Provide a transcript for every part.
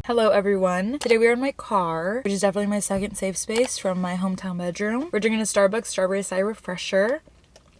Hello everyone. Today we are in my car, which is definitely my second safe space from my hometown bedroom. We're drinking a Starbucks strawberry acai refresher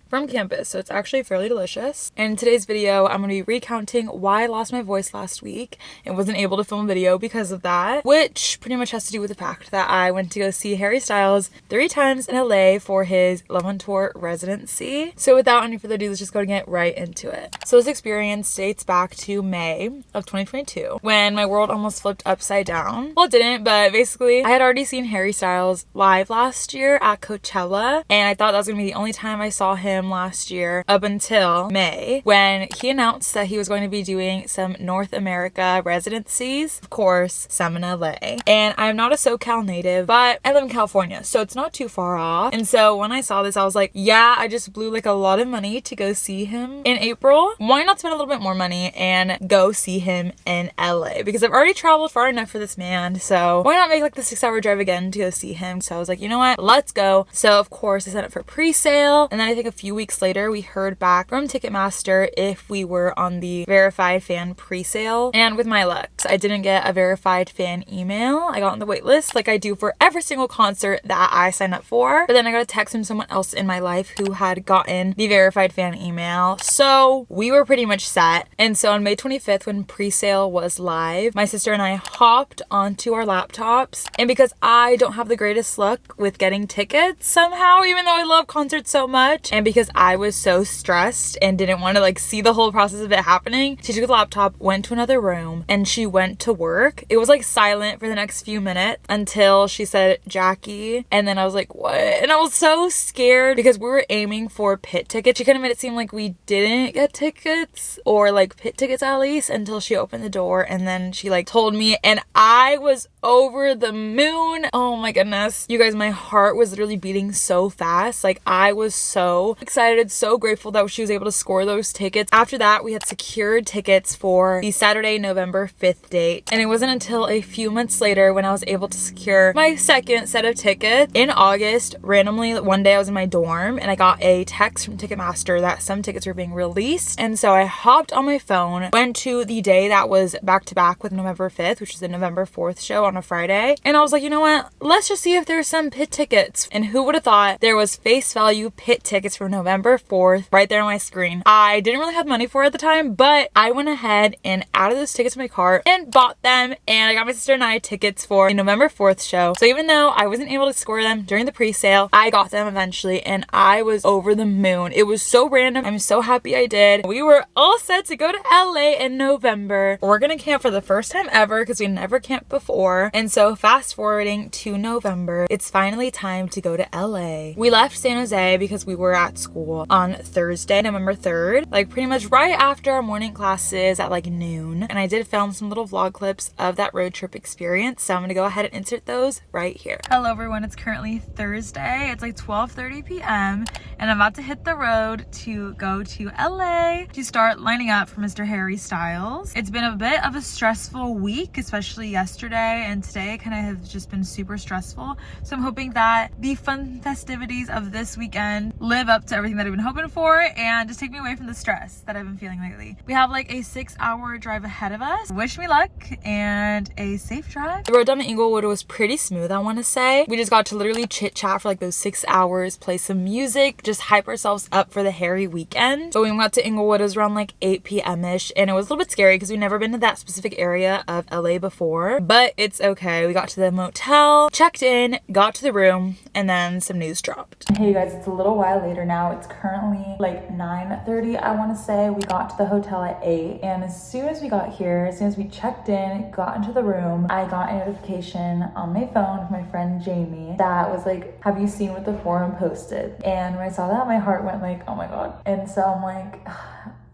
from campus, so it's actually fairly delicious. And in today's video, I'm going to be recounting why I lost my voice last week and wasn't able to film a video because of that, which pretty much has to do with the fact that I went to go see Harry Styles 3 times in LA for his Love on Tour residency. So without any further ado, let's just go and get right into it. So this experience dates back to May of 2022 when my world almost flipped upside down. Well, it didn't, but basically I had already seen Harry Styles live last year at Coachella, and I thought that was going to be the only time I saw him last year up until May, when he announced that he was going to be doing some North America residencies, of course some in LA. And I'm not a SoCal native, but I live in California, so it's not too far off. And so when I saw this, I was like, yeah, I just blew like a lot of money to go see him in April. Why not spend a little bit more money and go see him in LA? Because I've already traveled far enough for this man, so why not make like the 6-hour drive again to go see him? So I was like, you know what, let's go. So of course I signed up for pre-sale, and then I think a few weeks later we heard back from Ticketmaster if we were on the verified fan pre-sale, and with my luck I didn't get a verified fan email. I got on the wait list like I do for every single concert that I sign up for, but then I got a text from someone else in my life who had gotten the verified fan email, so we were pretty much set. And so on May 25th, when pre-sale was live, my sister and I hopped onto our laptops, and because I don't have the greatest luck with getting tickets somehow, even though I love concerts so much, and because I was so stressed and didn't want to like see the whole process of it happening, she took the laptop, went to another room, and she went to work. It was like silent for the next few minutes until she said Jackie, and then I was like, what? And I was so scared because we were aiming for pit tickets. She kind of made it seem like we didn't get tickets, or like pit tickets at least, until she opened the door, and then she like told me, and I was over the moon. Oh my goodness, you guys, my heart was literally beating so fast. Like I was so excited, so grateful that she was able to score those tickets. After that, we had secured tickets for the Saturday, November 5th date, and it wasn't until a few months later when I was able to secure my second set of tickets in August. Randomly one day I was in my dorm and I got a text from Ticketmaster that some tickets were being released, and so I hopped on my phone, went to the day that was back to back with November 5th, which is the November 4th show on a Friday, and I was like, you know what, let's just see if there's some pit tickets. And who would have thought there was face value pit tickets for November 4th right there on my screen. I didn't really have money for it at the time, but I went ahead and added those tickets to my cart and bought them, and I got my sister and I tickets for the November 4th show. So even though I wasn't able to score them during the pre-sale, I got them eventually, and I was over the moon. It was so random. I'm so happy I did. We were all set to go to LA in November. We're gonna camp for the first time ever because we never camped before. And so fast forwarding to November, it's finally time to go to LA. We left San Jose because we were at school on Thursday, November 3rd, like pretty much right after our morning classes at like noon. And I did film some little vlog clips of that road trip experience, so I'm gonna go ahead and insert those right here. Hello everyone, it's currently Thursday. It's like 12:30 p.m. and I'm about to hit the road to go to LA to start lining up for Mr. Harry Styles. It's been a bit of a stressful week, especially yesterday, and today kind of have just been super stressful. So I'm hoping that the fun festivities of this weekend live up to everything that I've been hoping for and just take me away from the stress that I've been feeling lately. We have like a 6-hour drive ahead of us. Wish me luck and a safe drive. The road down to Inglewood was pretty smooth, I want to say. We just got to literally chit chat for like those 6 hours, play some music, just hype ourselves up for the Harry weekend. But when we got to Inglewood, it was around like 8 p.m.-ish, and it was a little bit scary because we've never been to that specific area of LA before, but it's okay. We got to the motel, checked in, got to the room, and then some news dropped. Hey you guys, it's a little while later now. It's currently like 9:30, I want to say. We got to the hotel at 8, and as soon as we got here, as soon as we checked in, got into the room, I got a notification on my phone from my friend Jamie that was like, have you seen what the forum posted? And when I saw that, my heart went like, oh my god. And so I'm like,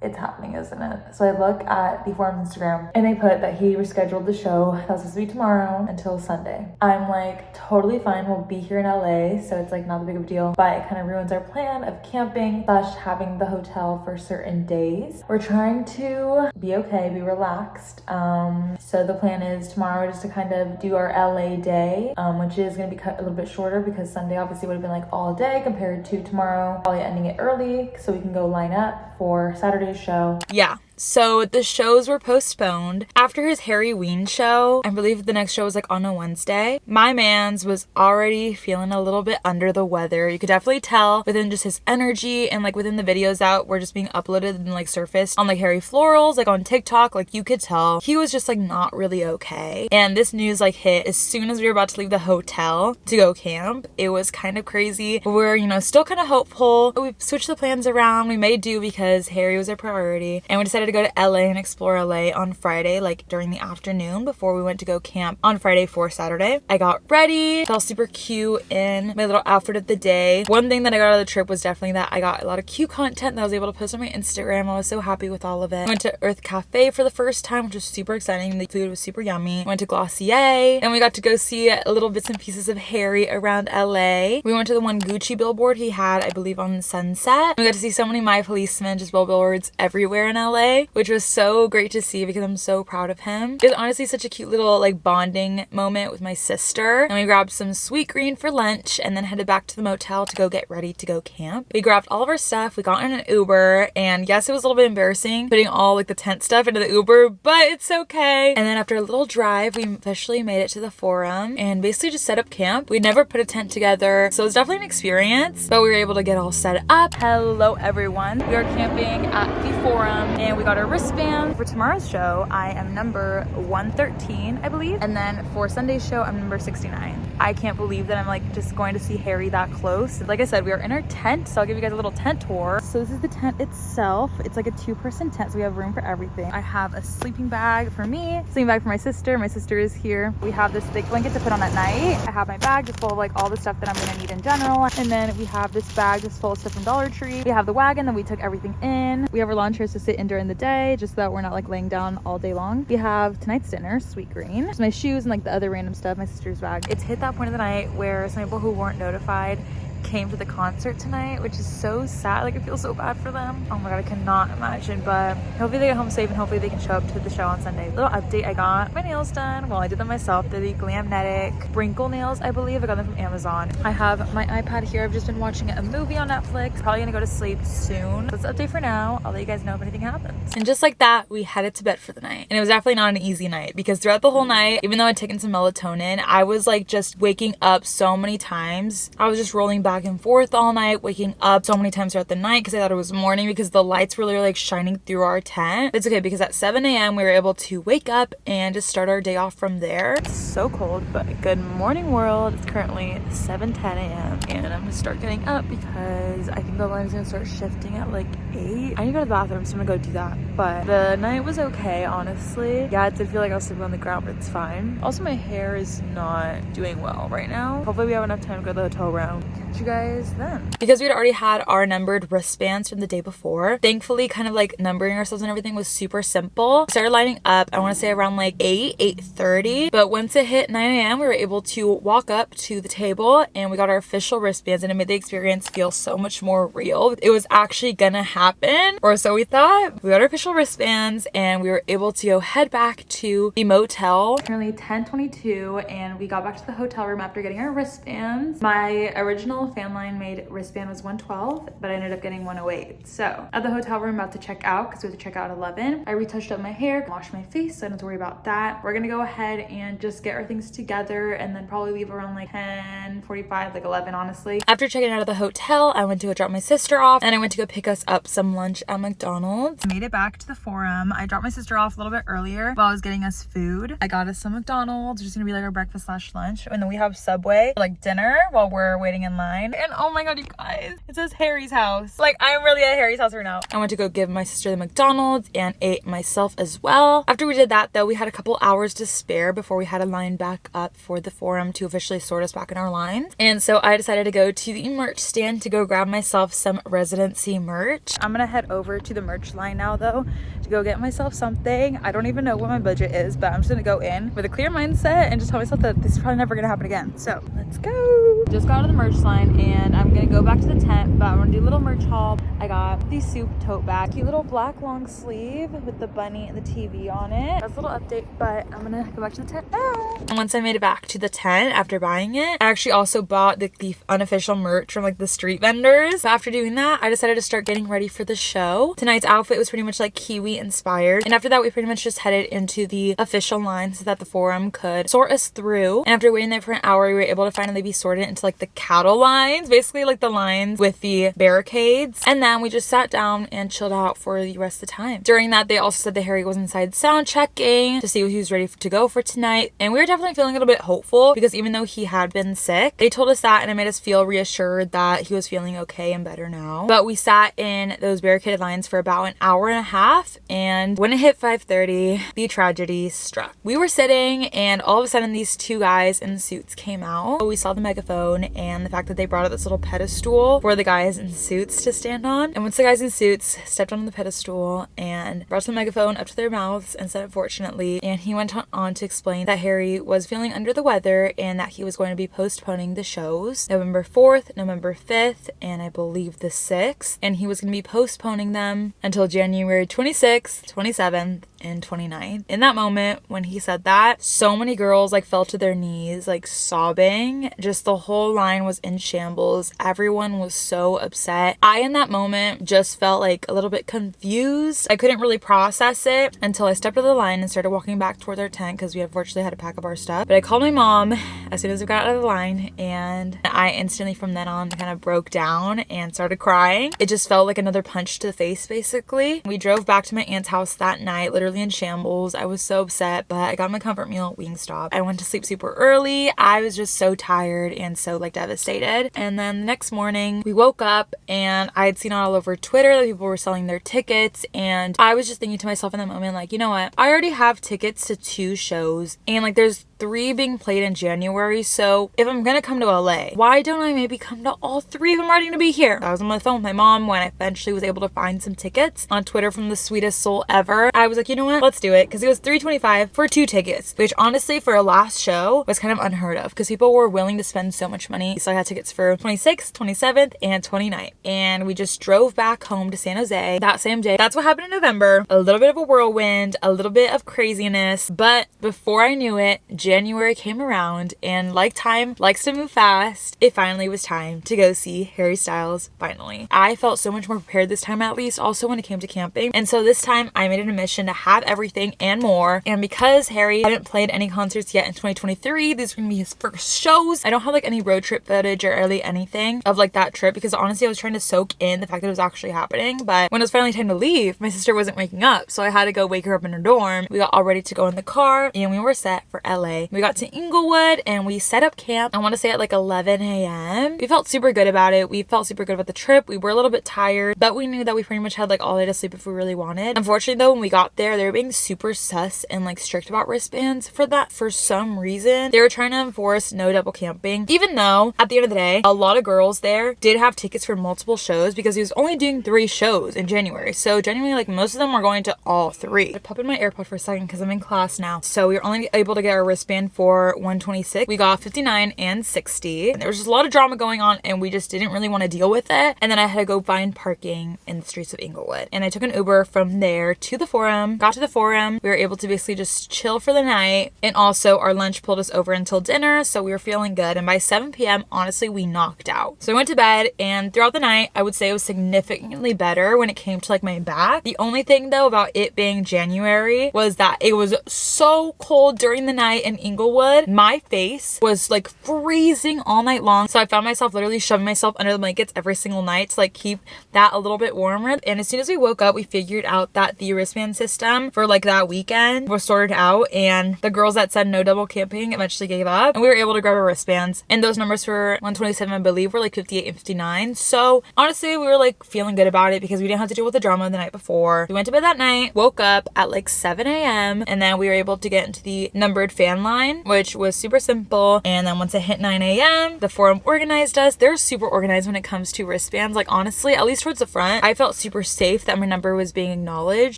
it's happening, isn't it? So I look at the forum's Instagram and they put that he rescheduled the show that was supposed to be tomorrow until Sunday. I'm like, totally fine, we'll be here in LA, so it's like not that big of a deal, but it kind of ruins our plan of camping / having the hotel for certain days. We're trying to be okay, be relaxed. So the plan is tomorrow just to kind of do our LA day, which is gonna be cut a little bit shorter because Sunday obviously would have been like all day compared to tomorrow, probably ending it early so we can go line up for Saturday's show. Yeah, So the shows were postponed. After his Harry Ween show, I believe the next show was like on a Wednesday, my mans was already feeling a little bit under the weather. You could definitely tell within just his energy and like within the videos that were just being uploaded and like surfaced on like Harry Florals, like on TikTok, like you could tell he was just like not really okay. And this news like hit as soon as we were about to leave the hotel to go camp. It was kind of crazy, but we're, you know, still kind of hopeful. We switched the plans around. We made do because Harry was our priority, and we decided to go to LA and explore LA on Friday, like during the afternoon before we went to go camp on Friday for Saturday. I got ready, felt super cute in my little outfit of the day. One thing that I got out of the trip was definitely that I got a lot of cute content that I was able to post on my Instagram. I was so happy with all of it. I went to Earth Cafe for the first time, which was super exciting. The food was super yummy. Went to Glossier, and we got to go see little bits and pieces of Harry around LA. We went to the one Gucci billboard he had, I believe, on Sunset. We got to see so many My Policemen just billboards everywhere in LA, which was so great to see because I'm so proud of him. It was honestly such a cute little like bonding moment with my sister. And we grabbed some sweet green for lunch and then headed back to the motel to go get ready to go camp. We grabbed all of our stuff. We got in an Uber, and yes, it was a little bit embarrassing putting all like the tent stuff into the Uber, but it's okay. And then after a little drive, we officially made it to the Forum and basically just set up camp. We'd never put a tent together, so it was definitely an experience, but we were able to get all set up. Hello everyone. We are camping at the Forum and we got our wristband. For tomorrow's show, I am number 113, I believe. And then for Sunday's show, I'm number 69. I can't believe that I'm like just going to see Harry that close. Like I said, we are in our tent, so I'll give you guys a little tent tour. So this is the tent itself. It's like a 2-person tent, so we have room for everything. I have a sleeping bag for me, sleeping bag for my sister. My sister is here. We have this thick blanket to put on at night. I have my bag just full of like all the stuff that I'm gonna need in general. And then we have this bag just full of stuff from Dollar Tree. We have the wagon that we took everything in. We have our lawn chairs to sit in during the day, just so that we're not like laying down all day long. We have tonight's dinner, sweet green. Just my shoes and like the other random stuff, my sister's bag. It's hit that point of the night where some people who weren't notified came to the concert tonight, which is so sad. Like I feel so bad for them. Oh my god, I cannot imagine, but hopefully they get home safe and hopefully they can show up to the show on Sunday. Little update, I got my nails done. Well, I did them myself. They're the Glamnetic Wrinkle nails, I believe. I got them from Amazon. I have my iPad here. I've just been watching a movie on Netflix. Probably gonna go to sleep soon. That's the update for now. I'll let you guys know if anything happens. And just like that, we headed to bed for the night. And it was definitely not an easy night because throughout the whole night, even though I'd taken some melatonin, I was like just waking up so many times. I was just rolling back and forth all night, waking up so many times throughout the night because I thought it was morning because the lights were literally like shining through our tent. But it's okay because at 7 a.m. we were able to wake up and just start our day off from there. It's so cold, but good morning world. It's currently 7:10 a.m. and I'm gonna start getting up because I think the line's gonna start shifting at like 8. I need to go to the bathroom, so I'm gonna go do that. But the night was okay, honestly. Yeah, it did feel like I was sleeping on the ground, but it's fine. Also, my hair is not doing well right now. Hopefully we have enough time to go to the hotel room. Catch you guys then. Because we'd already had our numbered wristbands from the day before, thankfully kind of like numbering ourselves and everything was super simple. We started lining up, I want to say around like 8:30, but once it hit 9 a.m. we were able to walk up to the table and we got our official wristbands, and it made the experience feel so much more real. It was actually gonna happen, or so we thought. We got our official wristbands and we were able to go head back to the motel. Currently 10:22 and we got back to the hotel room after getting our wristbands. My original fan line made wristband was 112, but I ended up getting 108. So at the hotel room, about to check out because we have to check out at 11. I retouched up my hair, washed my face, so I don't have to worry about that. We're gonna go ahead and just get our things together and then probably leave around like 10:45, like 11 honestly. After checking out of the hotel, I went to go drop my sister off and I went to go pick us up some lunch at McDonald's. Made it back to the Forum. I dropped my sister off a little bit earlier while I was getting us food. I got us some McDonald's, which is gonna be like our breakfast / lunch, and then we have Subway for like dinner while we're waiting in line. And oh my god, you guys, it says Harry's house. Like I'm really at Harry's house right now. I went to go give my sister the McDonald's and ate myself as well. After we did that though, we had a couple hours to spare before we had to line back up for the Forum to officially sort us back in our lines. And so I decided to go to the merch stand to go grab myself some residency merch. I'm gonna head over to the merch line now though to go get myself something. I don't even know what my budget is, but I'm just gonna go in with a clear mindset and just tell myself that this is probably never gonna happen again. So let's go. Just got out of the merch line and I'm gonna go back to the tent, but I'm gonna do a little merch haul. I got the soup tote bag, cute little black long sleeve with the bunny and the TV on it. That's a little update, but I'm gonna go back to the tent now. And once I made it back to the tent after buying it, I actually also bought the unofficial merch from like the street vendors. So after doing that, I decided to start getting ready for the show. Tonight's outfit was pretty much like kiwi inspired. And after that, we pretty much just headed into the official line so that the forum could sort us through. And after waiting there for an hour, we were able to finally be sorted into like the cattle lines, basically like the lines with the barricades. And then we just sat down and chilled out for the rest of the time. During that, they also said that Harry was inside sound checking to see if he was ready to go for tonight. And we were definitely feeling a little bit hopeful because even though he had been sick, they told us that and it made us feel reassured that he was feeling okay and better now. But we sat in those barricaded lines for about an hour and a half, and when it hit 5:30, the tragedy struck. We were sitting and all of a sudden these two guys in suits came out. We saw the megaphone and the fact that they brought up this little pedestal for the guys in suits to stand on. And once the guys in suits stepped on the pedestal and brought the megaphone up to their mouths and said unfortunately, and he went on to explain that Harry was feeling under the weather and that he was going to be postponing the shows November 4th, November 5th, and I believe the 6th, and he was going to be postponing them until January 26th, 27th, and 29th. In that moment when he said that, so many girls like fell to their knees like sobbing. Just the whole line was in shambles. Everyone was so upset. I in that moment just felt like a little bit confused. I couldn't really process it until I stepped out of the line and started walking back towards our tent because we unfortunately had to pack up our stuff. But I called my mom as soon as we got out of the line, and I instantly from then on kind of broke down and started crying. It just felt like another punch to the face basically. We drove back to my aunt's house that night, literally in shambles. I was so upset, but I got my comfort meal at Wingstop. I went to sleep super early. I was just so tired and so like devastated. And then the next morning we woke up and I had seen all over Twitter that people were selling their tickets, and I was just thinking to myself in that moment, like, you know what? I already have tickets to 2 shows and like there's 3 being played in January, so if I'm gonna come to LA, why don't I maybe come to all 3 if I'm already gonna be here? I was on my phone with my mom when I eventually was able to find some tickets on Twitter from the sweetest soul ever. I was like, you know what? Let's do it, because it was $325 for 2 tickets, which honestly for a last show was kind of unheard of because people were willing to spend so much money. So I had tickets for 26th, 27th, and 29th, and we just drove back home to San Jose that same day. That's what happened in November. A little bit of a whirlwind, a little bit of craziness, but before I knew it, January came around, and like time likes to move fast, it finally was time to go see Harry Styles finally. I felt so much more prepared this time, at least also when it came to camping, and so this time I made it a mission to have everything and more. And because Harry hadn't played any concerts yet in 2023, these are gonna be his first shows. I don't have like any road trip footage or really anything of like that trip because honestly I was trying to soak in the fact that it was actually happening. But when it was finally time to leave, my sister wasn't waking up, so I had to go wake her up in her dorm. We got all ready to go in the car and we were set for LA. We got to Inglewood and we set up camp, I want to say at like 11 a.m. We felt super good about it. We felt super good about the trip. We were a little bit tired, but we knew that we pretty much had like all day to sleep if we really wanted. Unfortunately though, when we got there, they were being super sus and like strict about wristbands for that. For some reason, they were trying to enforce no double camping, even though at the end of the day, a lot of girls there did have tickets for multiple shows because he was only doing 3 shows in January. So genuinely, like most of them were going to all 3. I pop in my AirPod for a second because I'm in class now. So we were only able to get our wristband for 126. We got 59 and 60. And there was just a lot of drama going on and we just didn't really want to deal with it. And then I had to go find parking in the streets of Inglewood. And I took an Uber from there to the forum. Got to the forum. We were able to basically just chill for the night. And also our lunch pulled us over until dinner. So we were feeling good. And by 7 p.m., honestly, we knocked out. So I went to bed, and throughout the night, I would say it was significantly better when it came to like my back. The only thing though about it being January was that it was so cold during the night in Inglewood. My face was like freezing all night long. So I found myself literally shoving myself under the blankets every single night to like keep that a little bit warmer. And as soon as we woke up, we figured out that the wristband system for like that weekend was sorted out, and the girls that said no double camping eventually gave up, and we were able to grab our wristbands. And those numbers for 127, I believe, were like 58 and 59. So honestly, we were like feeling good about it because we didn't have to deal with the drama the night before. We went to bed that night, woke up at like 7 a.m. and then we were able to get into the numbered fan line, which was super simple. And then once it hit 9 a.m., the forum organized us. They're super organized when it comes to wristbands. Like honestly, at least towards the front, I felt super safe that my number was being acknowledged.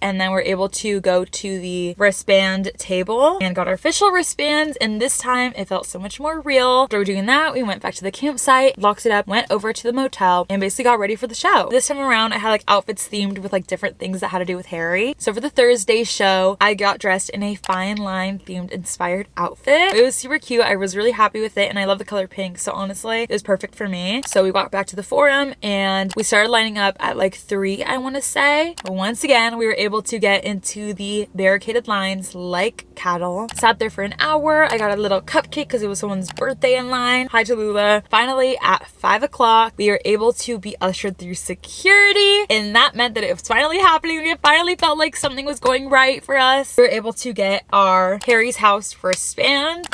And then we're able to go to the wristband table and got our official wristbands. And this time it felt so much more real. After doing that, we went back to the campsite, locked it up, went over to the motel, and basically got ready for the show. This time around, I had like outfits themed with like different things that had to do with Harry. So for the Thursday show, I got dressed in a fine line themed inspired outfit. It was super cute. I I was really happy with it, and I love the color pink, so honestly it was perfect for me. So we walked back to the forum and we started lining up at like 3, I want to say. But once again, we were able to get into the barricaded lines like cattle. Sat there for an hour. I got a little cupcake because it was someone's birthday in line. Hi to Lula. Finally, at 5 o'clock, we were able to be ushered through security, and that meant that it was finally happening. We finally felt like something was going right for us. We were able to get our Harry's House wristband.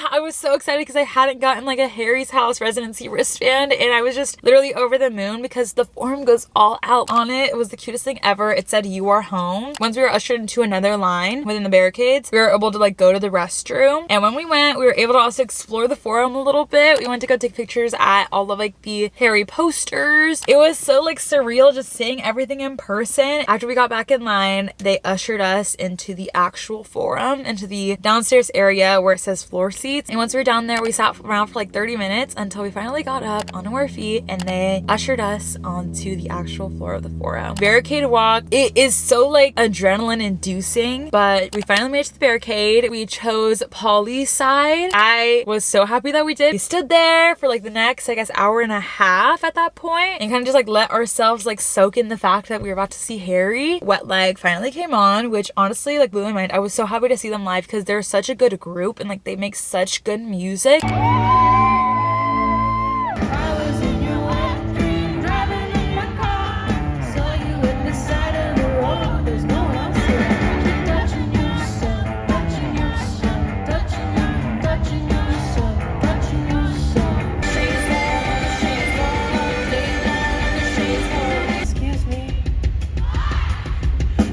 I was so excited because I hadn't gotten like a Harry's House residency wristband, and I was just literally over the moon because the forum goes all out on it. It was the cutest thing ever. It said "You are home." Once we were ushered into another line within the barricades, we were able to like go to the restroom, and when we went, we were able to also explore the forum a little bit. We went to go take pictures at all of like the Harry posters. It was so like surreal just seeing everything in person. After we got back in line, they ushered us into the actual forum, into the downstairs area where it says floor seats. And once we were down there, we sat around for like 30 minutes until we finally got up onto our feet, and they ushered us onto the actual floor of the forum. Barricade walk, it is so like adrenaline inducing, but we finally made it to the barricade. We chose Polly's side. I was so happy that we did. We stood there for like the next, I guess, hour and a half at that point, and kind of just like let ourselves like soak in the fact that we were about to see Harry. Wet Leg finally came on, which honestly like blew my mind. I was so happy to see them live because they're such a good group and like they make such good music.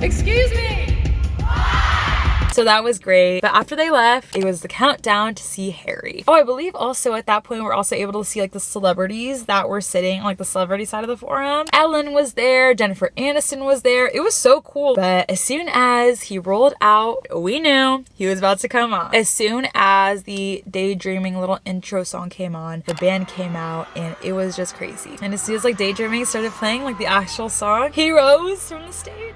Excuse me! So that was great. But after they left, it was the countdown to see Harry. Oh, I believe also at that point, we were also able to see like the celebrities that were sitting on like the celebrity side of the forum. Ellen was there. Jennifer Aniston was there. It was so cool. But as soon as he rolled out, we knew he was about to come on. As soon as the Daydreaming little intro song came on, the band came out, and it was just crazy. And as soon as like Daydreaming started playing, like the actual song, he rose from the stage.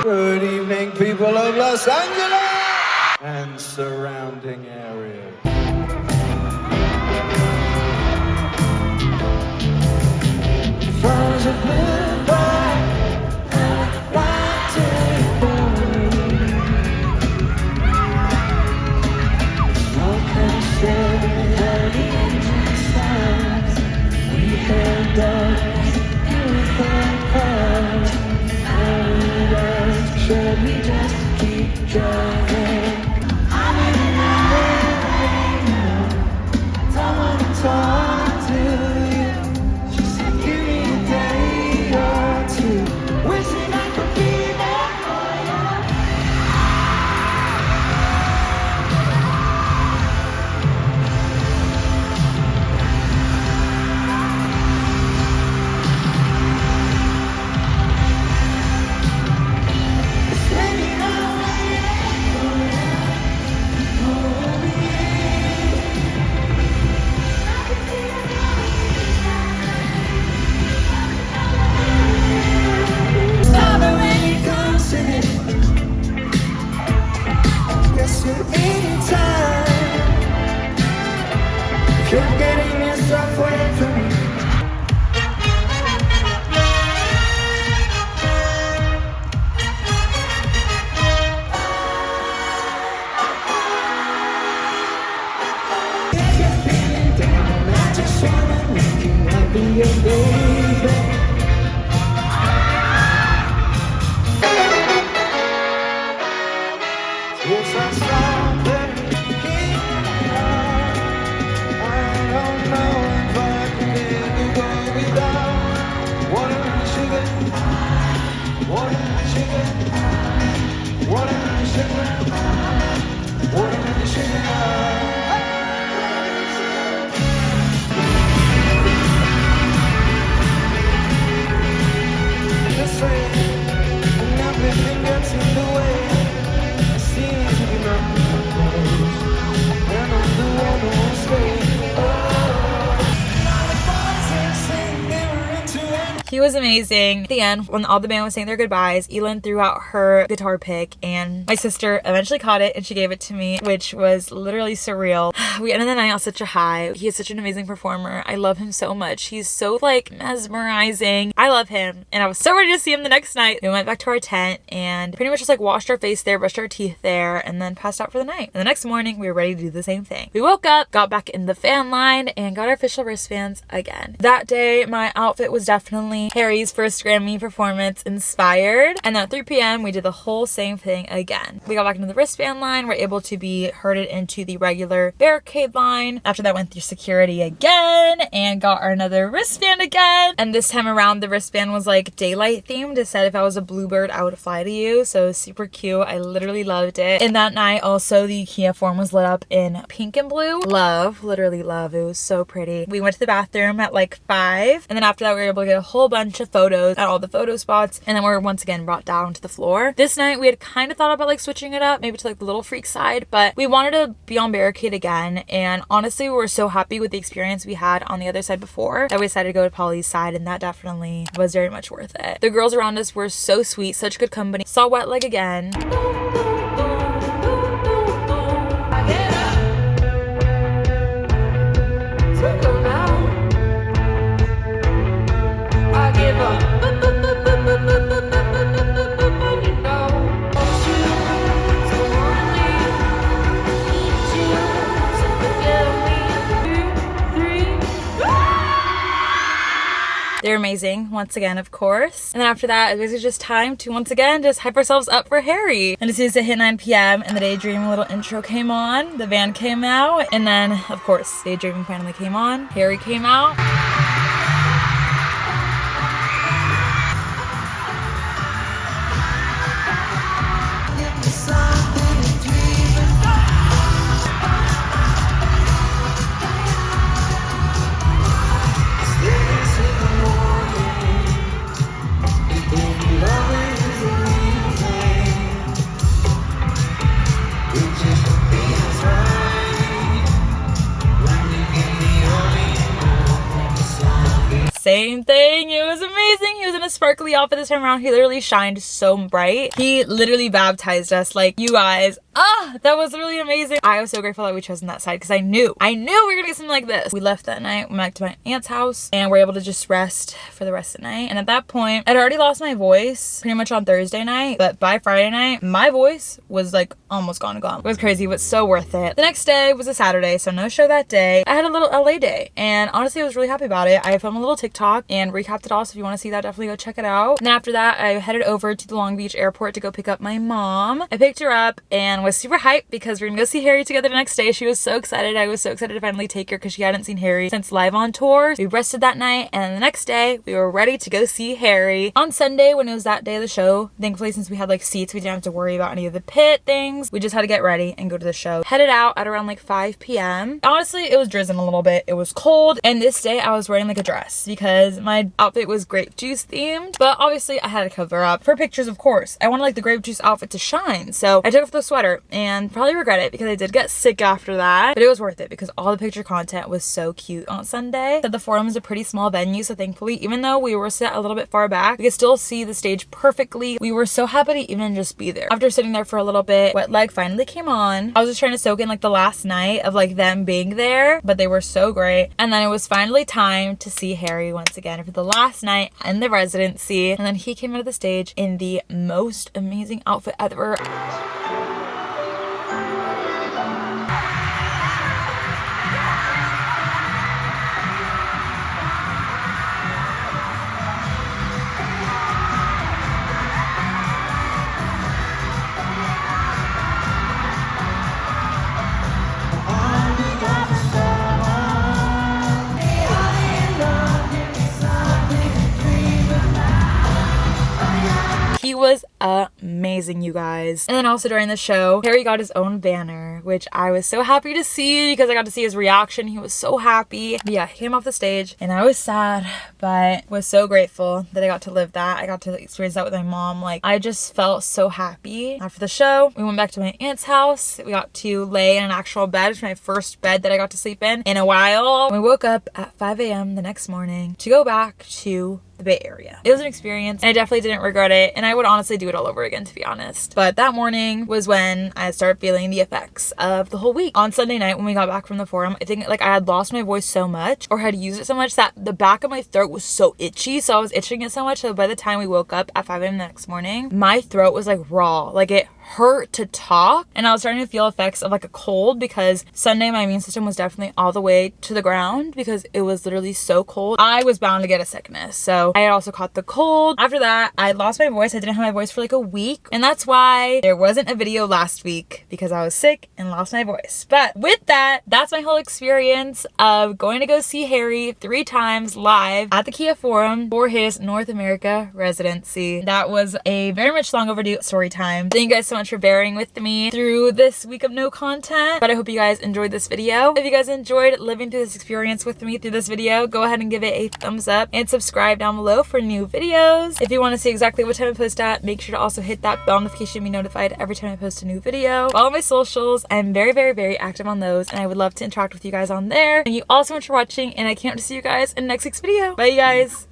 Good evening, people of Los Angeles and surrounding areas. Flowers are blue bright and lighted blue. Smoke and shade and the engine sounds. We heard dogs, you heard cars. Should we just keep driving? I'm in don't wanna talk to you. She said give me a day or two. Wishing I could be there for you. you, baby. Yes, I saw that I don't know if I can ever go without water and sugar, water and sugar, water and sugar, water and sugar. Just say, and everything gets in the way. I seem to be and I'm the one who won't stay. He was amazing. At the end, when all the band was saying their goodbyes, Elin threw out her guitar pick and my sister eventually caught it and she gave it to me, which was literally surreal. We ended the night on such a high. He is such an amazing performer. I love him so much. He's so like mesmerizing. I love him and I was so ready to see him the next night. We went back to our tent and pretty much just like washed our face there, brushed our teeth there, and then passed out for the night. And the next morning we were ready to do the same thing. We woke up, got back in the fan line, and got our official wristbands again. That day my outfit was definitely Harry's first Grammy performance inspired, and then at 3 p.m. we did the whole same thing again. We got back into the wristband line, we're able to be herded into the regular barricade line. After that, went through security again and got our another wristband again, and this time around the wristband was like daylight themed. It said if I was a bluebird I would fly to you, so super cute. I literally loved it. And that night also the IKEA form was lit up in pink and blue. Love, literally love. It was so pretty. We went to the bathroom at like 5, and then after that we were able to get a whole bunch of photos at all the photo spots, and then we were once again brought down to the floor. This night we had kind of thought about like switching it up maybe to like the little freak side, but we wanted to be on barricade again, and honestly we were so happy with the experience we had on the other side before that we decided to go to Polly's side, and that definitely was very much worth it. The girls around us were so sweet, such good company. Saw Wet Leg again. They're amazing once again, of course. And then after that, it was just time to once again just hype ourselves up for Harry. And as soon as it hit 9 p.m. and the Daydreaming little intro came on, the band came out, and then of course Daydreaming finally came on. Harry came out. Same thing. It was amazing. He was in a sparkly outfit this time around. He literally shined so bright. He literally baptized us. Like, you guys, that was really amazing. I was so grateful that we chose on that side because I knew we were gonna get something like this. We left that night, went back to my aunt's house, and we're able to just rest for the rest of the night. And at that point, I'd already lost my voice pretty much on Thursday night, but by Friday night, my voice was like almost gone. It was crazy, but so worth it. The next day was a Saturday, so no show that day. I had a little LA day, and honestly, I was really happy about it. I filmed a little TikTok and recapped it all, so if you want to see that, definitely go check it out. And after that, I headed over to the Long Beach airport to go pick up my mom. I picked her up and was super hyped because we're gonna go see Harry together the next day. She was so excited. I was so excited to finally take her because she hadn't seen Harry since live on tour. We rested that night, and the next day we were ready to go see Harry. On Sunday, when it was that day of the show, thankfully since we had like seats, we didn't have to worry about any of the pit things. We just had to get ready and go to the show. Headed out at around like 5 p.m. Honestly, it was drizzling a little bit. It was cold, and this day I was wearing like a dress because my outfit was grape juice themed, but obviously I had to cover up for pictures, of course. I wanted like the grape juice outfit to shine, so I took off the sweater and probably regret it because I did get sick after that, but it was worth it because all the picture content was so cute on Sunday. So the Forum is a pretty small venue, so thankfully, even though we were set a little bit far back, we could still see the stage perfectly. We were so happy to even just be there. After sitting there for a little bit, Wet Leg finally came on. I was just trying to soak in like the last night of like them being there, but they were so great. And then it was finally time to see Harry once again for the last night in the residency, and then he came out of the stage in the most amazing outfit ever. was amazing, you guys. And then also during the show, Harry got his own banner, which I was so happy to see because I got to see his reaction. He was so happy. But yeah, he came off the stage and I was sad, but was so grateful that I got to live that. I got to experience that with my mom. Like, I just felt so happy. After the show, we went back to my aunt's house. We got to lay in an actual bed. It was my first bed that I got to sleep in a while. We woke up at 5 a.m. the next morning to go back to the Bay Area. It was an experience and I definitely didn't regret it, and I would honestly do it all over again, to be honest. But that morning was when I started feeling the effects of the whole week. On Sunday night when we got back from the forum, I think like I had lost my voice so much or had used it so much that the back of my throat was so itchy, so I was itching it so much, so by the time we woke up at 5 a.m. the next morning, my throat was like raw. Like, it hurt to talk, and I was starting to feel effects of like a cold because Sunday my immune system was definitely all the way to the ground because it was literally so cold. I was bound to get a sickness, so I had also caught the cold. After that, I lost my voice. I didn't have my voice for like a week, and that's why there wasn't a video last week, because I was sick and lost my voice. But with that, that's my whole experience of going to go see Harry 3 times live at the Kia Forum for his North America residency. That was a very much long overdue story time. Thank you guys so much for bearing with me through this week of no content, but I hope you guys enjoyed this video. If you guys enjoyed living through this experience with me through this video, go ahead and give it a thumbs up and subscribe down below for new videos. If you want to see exactly what time I post at, make sure to also hit that bell notification to be notified every time I post a new video. Follow my socials. I'm very, very, very active on those, and I would love to interact with you guys on there. Thank you all so much for watching, and I can't wait to see you guys in next week's video. Bye, you guys.